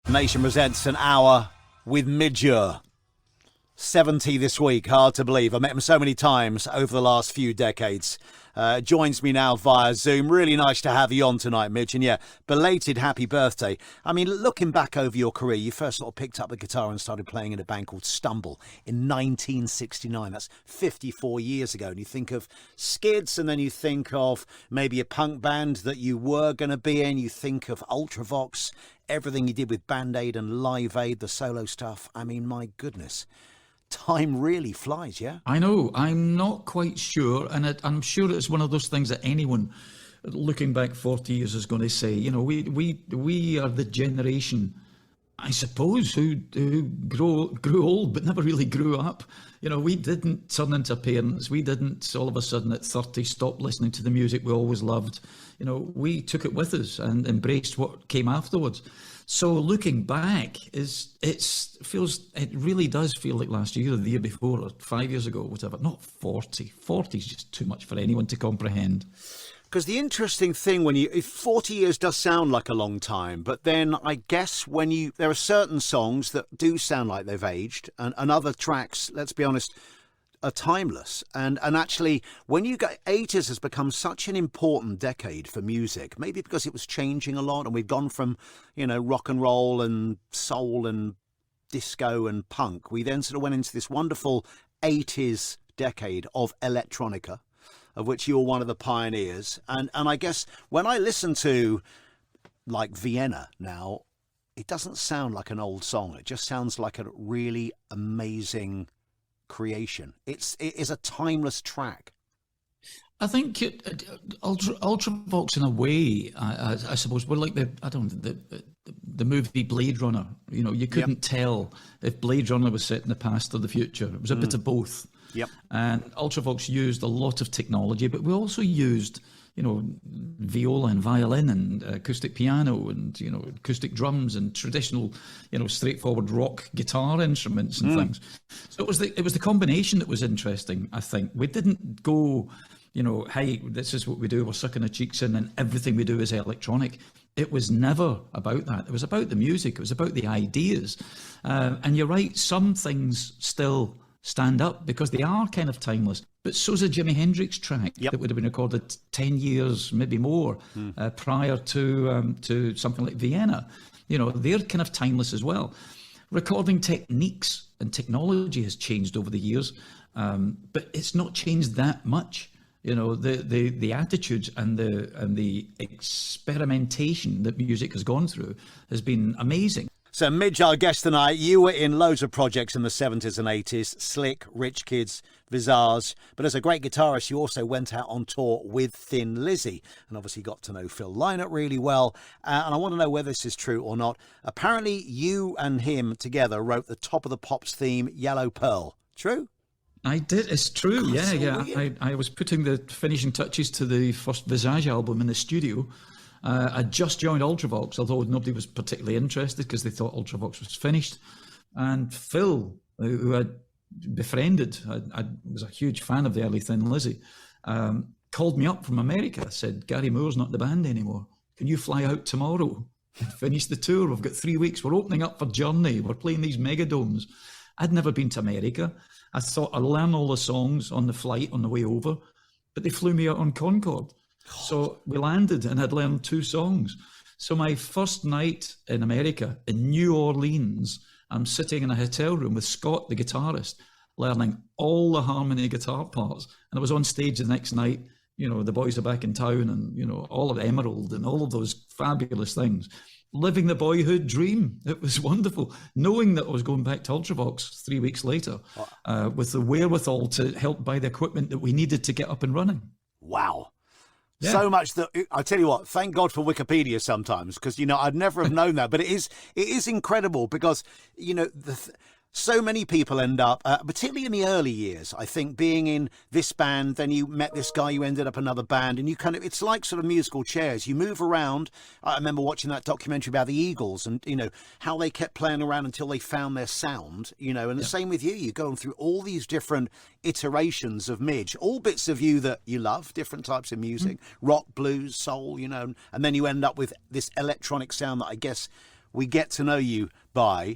Nation presents an hour with Midge Ure. 70 this week, hard to believe. I met him so many times over the last few decades. Joins me now via Zoom. Really nice to have you on tonight, Midge. And yeah, belated happy birthday. I mean, looking back over your career, you first sort of picked up the guitar and started playing in a band called Stumble in 1969. That's 54 years ago. And you think of Skids, and then you think of maybe a punk band that you were going to be in. You think of Ultravox, everything you did with Band Aid and Live Aid, the solo stuff. I mean, my goodness. Time really flies, yeah? I know. I'm not quite sure, and I'm sure it's one of those things that anyone looking back 40 years is going to say. You know, we are the generation, I suppose, who grew old but never really grew up. You know, we didn't turn into parents. We didn't all of a sudden at 30 stop listening to the music we always loved. You know, we took it with us and embraced what came afterwards. So looking back, it really does feel like last year or the year before or 5 years ago, whatever. Not 40. 40 is just too much for anyone to comprehend. Because the interesting thing, if 40 years does sound like a long time, but then I guess there are certain songs that do sound like they've aged, and other tracks, let's be honest, are timeless. And actually, when you get 80s has become such an important decade for music, maybe because it was changing a lot, and we've gone from, rock and roll and soul and disco and punk. We then sort of went into this wonderful 80s decade of electronica, of which you're one of the pioneers. And I guess when I listen to like Vienna now, it doesn't sound like an old song. It just sounds like a really amazing creation. It is a timeless track. I think Ultravox in a way, I suppose, we're like the movie Blade Runner. You know, you couldn't tell if Blade Runner was set in the past or the future. It was a bit of both. Yep. And Ultravox used a lot of technology, but we also used, viola and violin and acoustic piano and, acoustic drums and traditional, straightforward rock guitar instruments and things. So it was the combination that was interesting, I think. We didn't go, hey, this is what we do, we're sucking our cheeks in and everything we do is electronic. It was never about that. It was about the music. It was about the ideas. And you're right, some things still stand up because they are kind of timeless. But so's a Jimi Hendrix track that would have been recorded 10 years, maybe more, prior to something like Vienna. They're kind of timeless as well. Recording techniques and technology has changed over the years, but it's not changed that much. The attitudes and the experimentation that music has gone through has been amazing. So, Midge, our guest tonight, you were in loads of projects in the 70s and 80s, Slick, Rich Kids, Visage. But as a great guitarist, you also went out on tour with Thin Lizzy and obviously got to know Phil Lynott really well. And I want to know whether this is true or not. Apparently, you and him together wrote the Top of the Pops theme, Yellow Pearl. True? I did. It's true. I was putting the finishing touches to the first Visage album in the studio. I just joined Ultravox, although nobody was particularly interested because they thought Ultravox was finished. And Phil, who I'd befriended, I was a huge fan of the early Thin Lizzy, called me up from America, said, Gary Moore's not in the band anymore. Can you fly out tomorrow and finish the tour? We've got 3 weeks. We're opening up for Journey. We're playing these megadomes. I'd never been to America. I thought I'd learn all the songs on the flight on the way over, but they flew me out on Concorde. So we landed and I'd learned 2 songs. So my first night in America, in New Orleans, I'm sitting in a hotel room with Scott, the guitarist, learning all the harmony guitar parts. And I was on stage the next night, the boys are back in town and, all of Emerald and all of those fabulous things. Living the boyhood dream. It was wonderful. Knowing that I was going back to Ultravox 3 weeks later with the wherewithal to help buy the equipment that we needed to get up and running. Wow. Yeah. So much that I tell you what, thank God for Wikipedia sometimes, because I'd never have known that. But it is incredible because so many people end up, particularly in the early years, I think, being in this band, then you met this guy, you ended up another band, and you it's like sort of musical chairs. You move around. I remember watching that documentary about the Eagles and, how they kept playing around until they found their sound, and the same with you. You're going through all these different iterations of Midge, all bits of you that you love, different types of music, rock, blues, soul, and then you end up with this electronic sound that I guess we get to know you by.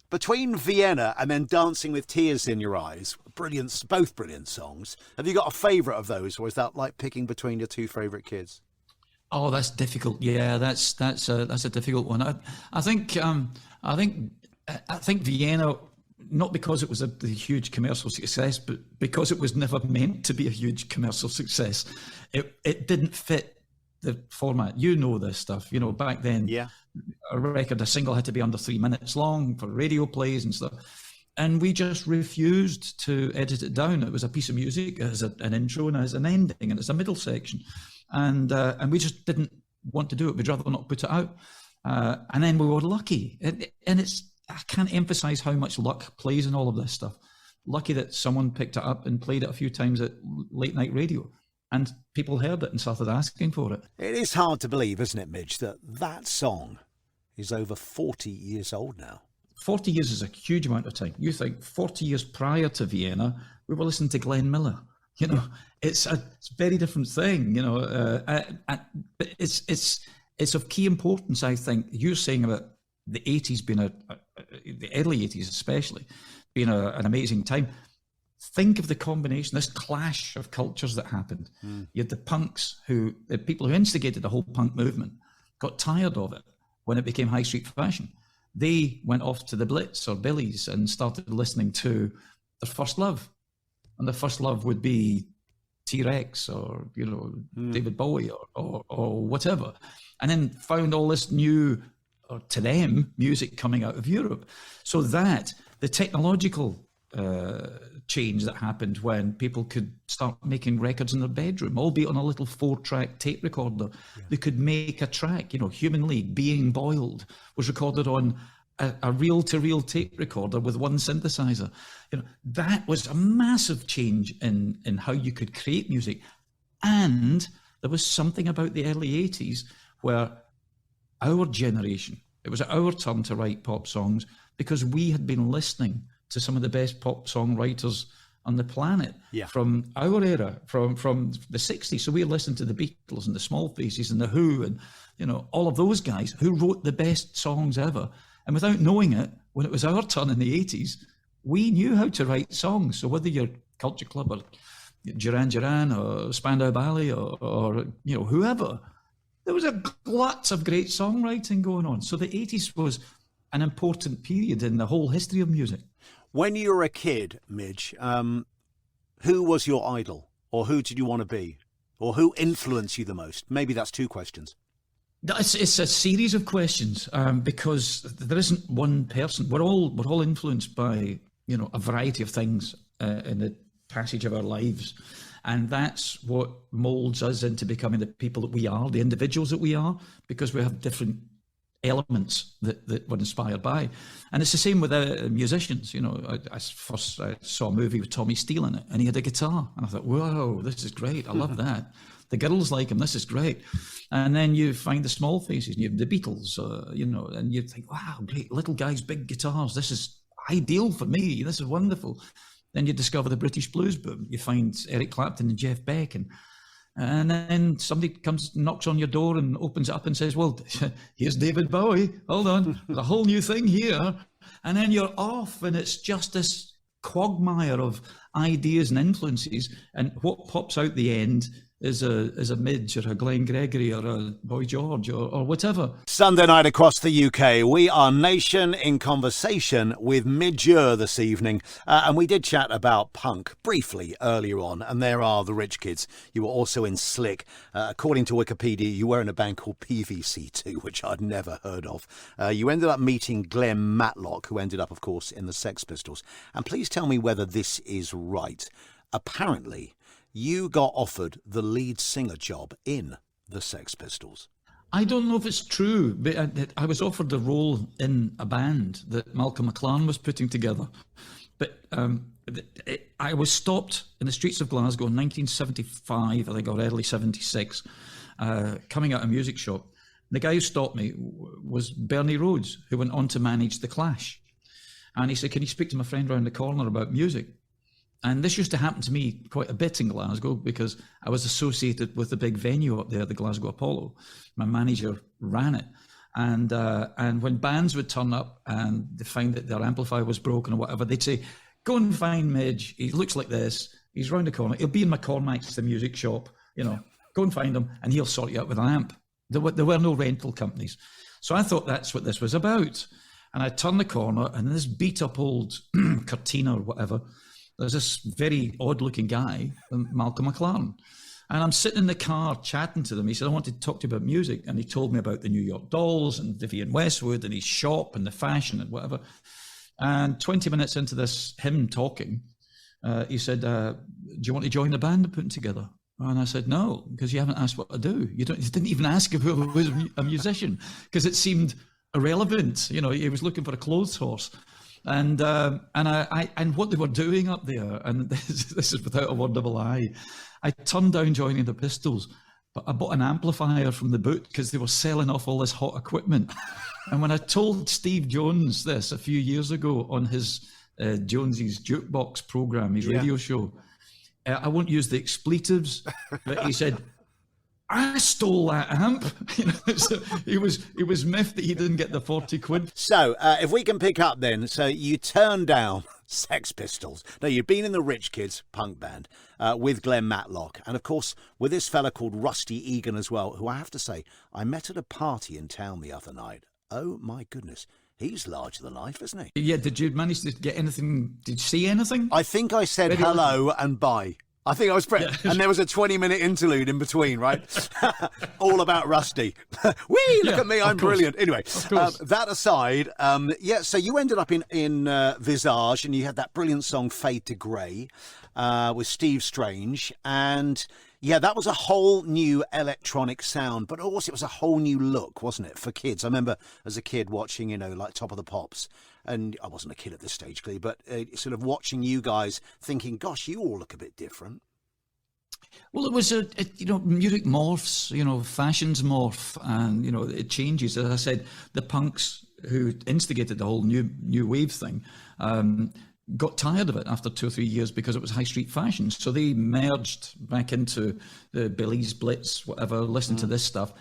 Between Vienna and then Dancing with Tears in Your Eyes, brilliant, both brilliant songs. Have you got a favourite of those, or is that like picking between your two favourite kids? Oh, that's difficult. Yeah, that's a difficult one. I think Vienna, not because it was a huge commercial success, but because it was never meant to be a huge commercial success. It didn't fit the format. You know this stuff. You know, back then, Yeah. a single had to be under 3 minutes long for radio plays and stuff. And we just refused to edit it down. It was a piece of music as an intro and as an ending, and it's a middle section. And we just didn't want to do it. We'd rather not put it out. And then we were lucky. And I can't emphasize how much luck plays in all of this stuff. Lucky that someone picked it up and played it a few times at late night radio. And people heard it and started asking for it. It is hard to believe, isn't it, Midge, that song is over 40 years old now. 40 years is a huge amount of time. You think 40 years prior to Vienna, we were listening to Glenn Miller. You know, it's a very different thing. You know, but it's of key importance. I think you're saying about the 80s being the early 80s especially being an amazing time. Think of the combination, this clash of cultures that happened. You had the punks, the people who instigated the whole punk movement, got tired of it when it became high street fashion. They went off to the Blitz or Billies and started listening to their first love. And their first love would be T-Rex or, you know, David Bowie or whatever. And then found all this new, or to them, music coming out of Europe. So that, the technological change that happened when people could start making records in their bedroom, albeit on a little 4-track tape recorder. Yeah. They could make a track, you know, Human League, Being Boiled was recorded on a reel-to-reel tape recorder with one synthesizer. You know, that was a massive change in how you could create music. And there was something about the early 80s where our generation, it was our turn to write pop songs because we had been listening to some of the best pop songwriters on the planet from our era, from the 60s. So we listened to the Beatles and the Small Faces and the Who and, you know, all of those guys who wrote the best songs ever. And without knowing it, when it was our turn in the 80s, we knew how to write songs. So whether you're Culture Club or Duran Duran or Spandau Ballet or you know, whoever, there was a glut of great songwriting going on. So the 80s was an important period in the whole history of music. When you were a kid, Midge, who was your idol? Or who did you want to be? Or who influenced you the most? Maybe that's two questions. It's a series of questions because there isn't one person. We're all influenced by, you know, a variety of things in the passage of our lives. And that's what molds us into becoming the people that we are, the individuals that we are, because we have different elements that we're inspired by. And it's the same with musicians. You know, I first saw a movie with Tommy Steele in it, and he had a guitar. And I thought, whoa, this is great. I love that. The girls like him. This is great. And then you find the Small Faces, and you have the Beatles, you know, and you think, wow, great. Little guys, big guitars. This is ideal for me. This is wonderful. Then you discover the British blues boom. You find Eric Clapton and Jeff Beck, and then somebody knocks on your door and opens it up and says, well, here's David Bowie. Hold on, there's a whole new thing here. And then you're off, and it's just this quagmire of ideas and influences. And what pops out the end is a Midge or a Glenn Gregory or a Boy George or whatever. Sunday night across the UK, we are Nation in conversation with Midge Ure this evening. And we did chat about punk briefly earlier on. And there are the Rich Kids. You were also in Slick. According to Wikipedia, you were in a band called PVC2, which I'd never heard of. You ended up meeting Glenn Matlock, who ended up, of course, in the Sex Pistols. And please tell me whether this is right. Apparently, you got offered the lead singer job in the Sex Pistols. I don't know if it's true, but I was offered a role in a band that Malcolm McLaren was putting together. But I was stopped in the streets of Glasgow in 1975, I think, or early 76, coming out of a music shop. The guy who stopped me was Bernie Rhodes, who went on to manage The Clash. And he said, can you speak to my friend around the corner about music? And this used to happen to me quite a bit in Glasgow because I was associated with the big venue up there, the Glasgow Apollo. My manager ran it. And when bands would turn up and they find that their amplifier was broken or whatever, they'd say, "Go and find Midge. He looks like this. He's round the corner. He'll be in McCormack's, the music shop. Go and find him, and he'll sort you out with an amp." There were no rental companies, so I thought that's what this was about. And I turned the corner, and this beat-up old Cortina or whatever, there's this very odd-looking guy, Malcolm McLaren. And I'm sitting in the car chatting to them. He said, "I want to talk to you about music." And he told me about the New York Dolls and Vivienne Westwood and his shop and the fashion and whatever. And 20 minutes into him talking, he said, "Do you want to join the band I'm putting together?" And I said, "No, because you haven't asked what I do. You didn't even ask if I was a musician, because it seemed irrelevant. He was looking for a clothes horse." And what they were doing up there, and this is without a word of a lie, I turned down joining the Pistols, but I bought an amplifier from the boot because they were selling off all this hot equipment. And when I told Steve Jones this a few years ago on his Jonesy's Jukebox program, his radio show, I won't use the expletives, but he said, "I stole that amp." So he was miffed that he didn't get the 40 quid. So if we can pick up then, so you turned down Sex Pistols. No, you'd been in the Rich Kids punk band with Glenn Matlock, and of course with this fella called Rusty Egan as well, who I have to say I met at a party in town the other night. Oh my goodness, he's larger than life, isn't he? Yeah, did you manage to get anything? Did you see anything? I think I said hello and bye. I think I was and there was a 20-minute interlude in between, right? All about Rusty. Whee! Look at me, I'm brilliant. Anyway, that aside, so you ended up in Visage, and you had that brilliant song "Fade to Grey" with Steve Strange, and that was a whole new electronic sound, but also it was a whole new look, wasn't it, for kids? I remember as a kid watching, like Top of the Pops. And I wasn't a kid at this stage, clearly, but sort of watching you guys thinking, gosh, you all look a bit different. Well, it was music morphs, fashions morph, and it changes. As I said, the punks who instigated the whole new wave thing got tired of it after 2 or 3 years because it was high street fashion. So they merged back into the Billy's Blitz, whatever, listened to this stuff,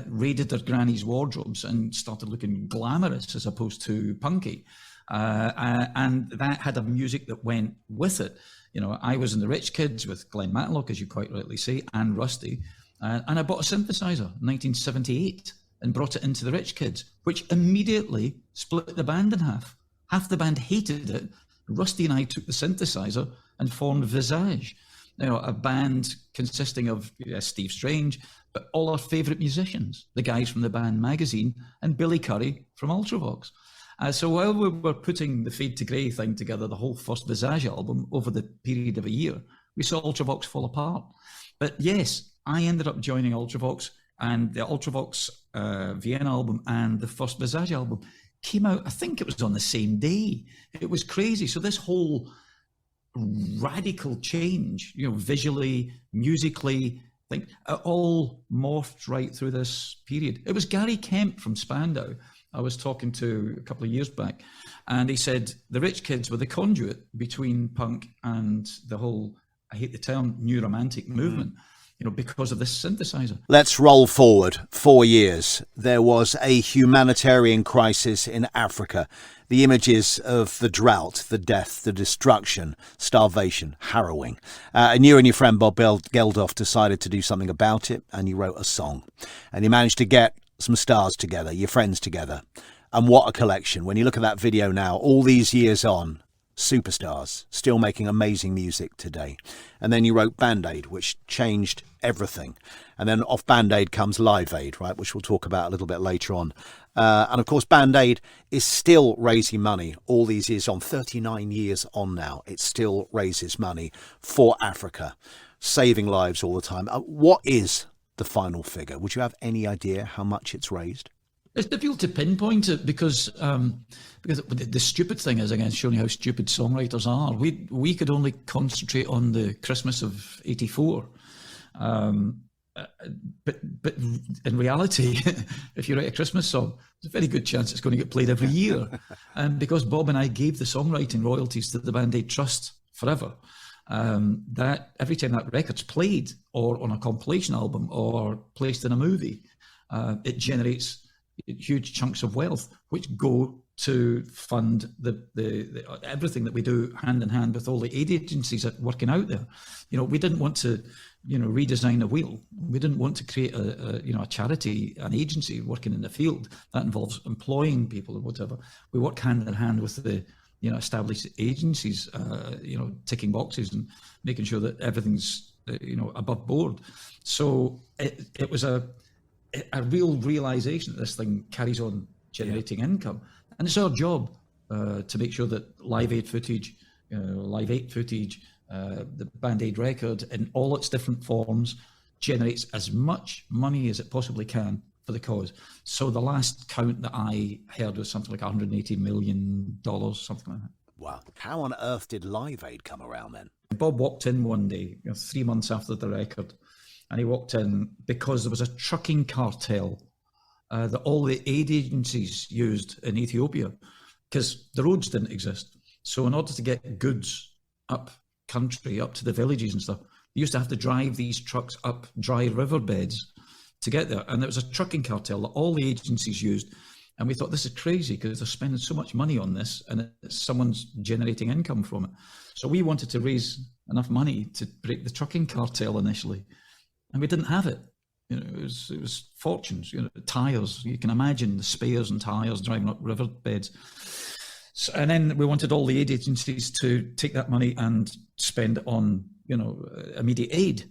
raided their granny's wardrobes and started looking glamorous as opposed to punky. And that had a music that went with it. I was in the Rich Kids with Glenn Matlock, as you quite rightly say, and Rusty. And I bought a synthesizer in 1978 and brought it into the Rich Kids, which immediately split the band in half. Half the band hated it. Rusty and I took the synthesizer and formed Visage, a band consisting of Steve Strange, but all our favourite musicians, the guys from the band Magazine and Billy Currie from Ultravox. So while we were putting the Fade to Grey thing together, the whole first Visage album, over the period of a year, we saw Ultravox fall apart. But yes, I ended up joining Ultravox, and the Ultravox Vienna album and the first Visage album came out, I think it was on the same day. It was crazy. So this whole radical change, visually, musically, I think it all morphed right through this period. It was Gary Kemp from Spandau I was talking to a couple of years back, and he said the Rich Kids were the conduit between punk and the whole, I hate the term, new romantic movement. Because of this synthesizer. Let's roll forward 4 years. There was a humanitarian crisis in Africa. The images of the drought, the death, the destruction, starvation, harrowing. And you and your friend Bob Geldof decided to do something about it, and you wrote a song. And you managed to get some stars together, your friends together. And what a collection. When you look at that video now, all these years on, superstars, still making amazing music today. And then you wrote Band-Aid, which changed everything. And then off Band-Aid comes Live Aid, right, which we'll talk about a little bit later on. And of course, Band-Aid is still raising money all these years on, 39 years on now. It still raises money for Africa, saving lives all the time. What is the final figure? Would you have any idea how much it's raised? It's difficult to pinpoint it because the stupid thing is, again, showing you how stupid songwriters are. We could only concentrate on the Christmas of '84, but in reality, if you write a Christmas song, there's a very good chance it's going to get played every year. And because Bob and I gave the songwriting royalties to the Band-Aid Trust forever, that every time that record's played or on a compilation album or placed in a movie, it generates huge chunks of wealth, which go to fund the everything that we do hand in hand with all the aid agencies that are working out there. We didn't want to, redesign a wheel. We didn't want to create a charity, an agency working in the field. That involves employing people or whatever. We work hand in hand with the established agencies, ticking boxes and making sure that everything's above board. So it was a real realization that this thing carries on generating income. And it's our job to make sure that Live Aid footage, the Band Aid record in all its different forms generates as much money as it possibly can for the cause. So the last count that I heard was something like $180 million, something like that. Wow. How on earth did Live Aid come around then? Bob walked in one day, 3 months after the record, and he walked in because there was a trucking cartel that all the aid agencies used in Ethiopia, because the roads didn't exist. So in order to get goods up country, up to the villages and stuff, they used to have to drive these trucks up dry riverbeds to get there. And there was a trucking cartel that all the agencies used. And we thought, this is crazy because they're spending so much money on this and someone's generating income from it. So we wanted to raise enough money to break the trucking cartel initially. And we didn't have it. It was fortunes, tires. You can imagine the spares and tires driving up riverbeds. So, and then we wanted all the aid agencies to take that money and spend on, immediate aid.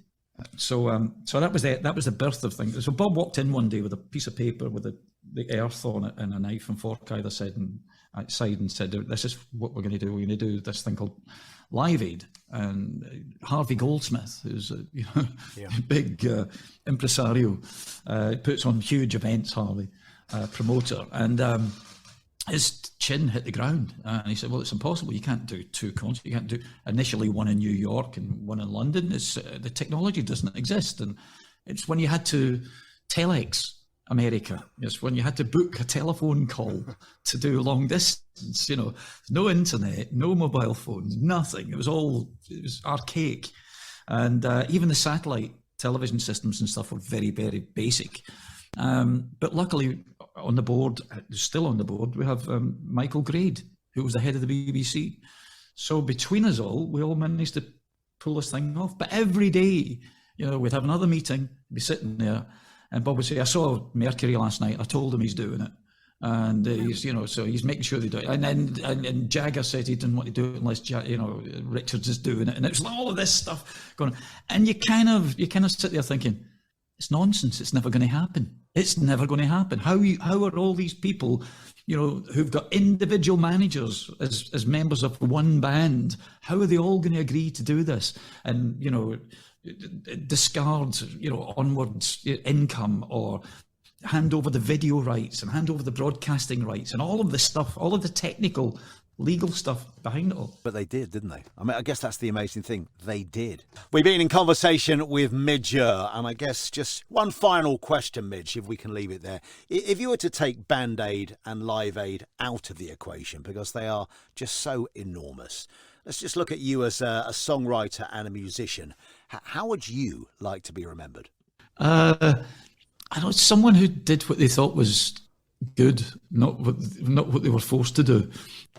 So that was the birth of things. So Bob walked in one day with a piece of paper with the earth on it and a knife and fork either side and said, "This is what we're going to do. We're going to do this thing called Live Aid." And Harvey Goldsmith, who's a big impresario, puts on huge events. Harvey, promoter, and his chin hit the ground, and he said, "Well, it's impossible. You can't do two concerts. You can't do initially one in New York and one in London. The technology doesn't exist, and it's when you had to telex America. It's when you had to book a telephone call to do long distance. No internet, no mobile phones, nothing. It was archaic, and even the satellite television systems and stuff were very, very basic. But luckily, still on the board, we have Michael Grade, who was the head of the BBC. So between us all, we all managed to pull this thing off. But every day, we'd have another meeting, be sitting there, and Bob would say, "I saw Mercury last night. I told him he's doing it." And he's, so he's making sure they do it. And then and Jagger said he didn't want to do it unless Richards is doing it. And it was all of this stuff going on. And you kind of sit there thinking, it's nonsense. It's never going to happen. It's never going to happen. How are all these people, who've got individual managers as members of one band, how are they all going to agree to do this? And, discard, onwards income, or hand over the video rights and hand over the broadcasting rights and all of this stuff, all of the technical legal stuff behind it all. But they did, didn't they? I mean, I guess that's the amazing thing. They did. We've been in conversation with Midge Ure, and I guess just one final question, Midge, if we can leave it there. If you were to take Band Aid and Live Aid out of the equation, because they are just so enormous, let's just look at you as a songwriter and a musician. How would you like to be remembered? I know, someone who did what they thought was good, not what they were forced to do.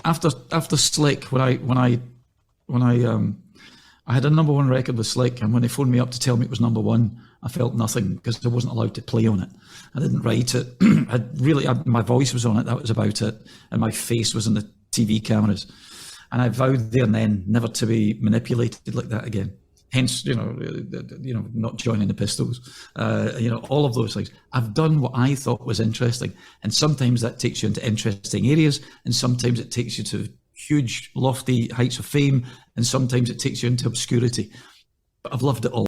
After Slick, when I had a number one record with Slick, and when they phoned me up to tell me it was number one, I felt nothing because I wasn't allowed to play on it. I didn't write it. My voice was on it. That was about it, and my face was in the TV cameras. And I vowed there and then never to be manipulated like that again. Hence, not joining the Pistols, all of those things. I've done what I thought was interesting. And sometimes that takes you into interesting areas. And sometimes it takes you to huge, lofty heights of fame. And sometimes it takes you into obscurity. But I've loved it all.